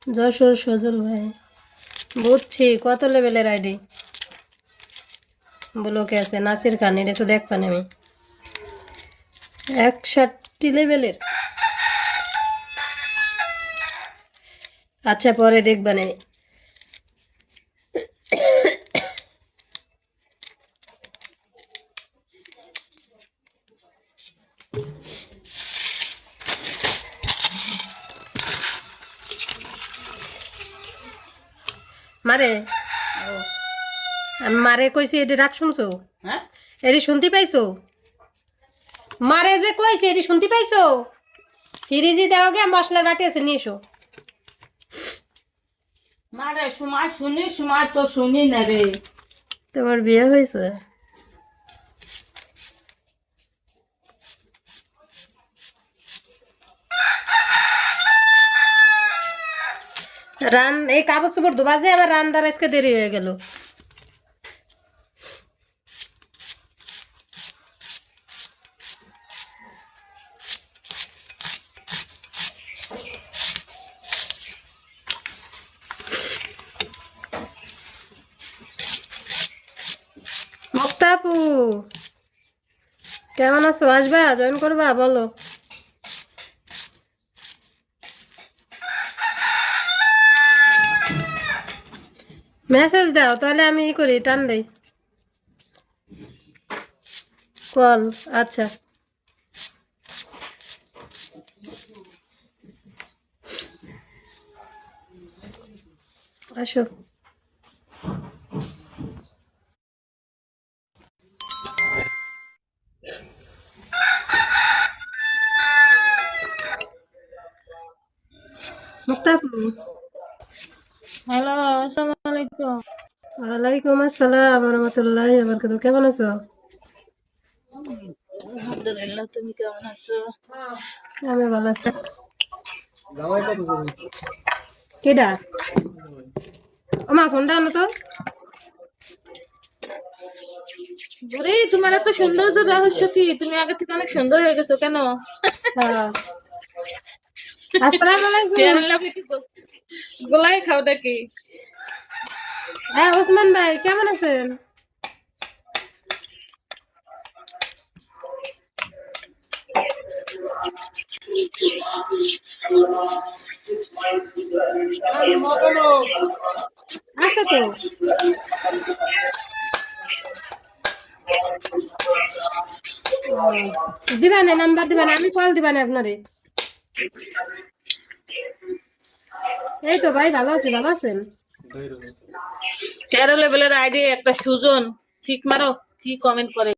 যশোর সজল ভাই, বুঝছি। কত লেভেলের আইডি? ব্লকে আছে নাসির খান, এটা তো দেখবেন আমি 61 লেভেলের। আচ্ছা, পরে দেখবেন আমি। মারে আমি মারে কইছি, এটি রাগ শুনছো? হ্যাঁ এটি শুনতে পাইছো? মারে যে কইছি এটি শুনতে পাইছো? ফ্রিজি দেওয়া গে মশলার বাটি আছে, নিয়ে এসো। মারে সময় শুনি, সময় তো শুনি না রে। তোমার বিয়ে হয়েছে? এই কাগজ চোপড় ধোবা যে আমার রান্নার আজকে দেরি হয়ে গেল। মুক্তাপু, কেমন আছো? আসবা, জয়েন করবা? বলো। মেসেজ দাও, তাহলে আমি ই করি, টান দেই কল। আচ্ছা, আসো। মুক্তাপু, হ্যালো, আসসালামু আলাইকুম। ওয়ালাইকুম আসসালাম রহমতুল্লাহি ওয়া বারাকাতুহু। কেমন আছো? আলহামদুলিল্লাহ, তুমি কেমন আছো? আমি ভালো আছি। কেডা? ওমা, ফোনটা আনো তো। আরে তোমার এত সৌন্দর্য রহস্য কি? তুমি আগে থেকে অনেক সুন্দর হয়ে গেছো কেন? হ্যাঁ, আসসালামু আলাইকুম। ফেয়ার লাভলি কি গোলাই খাও নাকি? হ্যাঁ, ওসমান ভাই কেমন আছেন? আছে তো। দিবানে নাম্বার দিবানে, আমি কল দিবানে আপনারে। এই তো ভাই, ভালো আছি। ভালো আছেন? 13 লেভেলের আইডি একটা সুজন, ঠিক মারো। কি কমেন্ট করে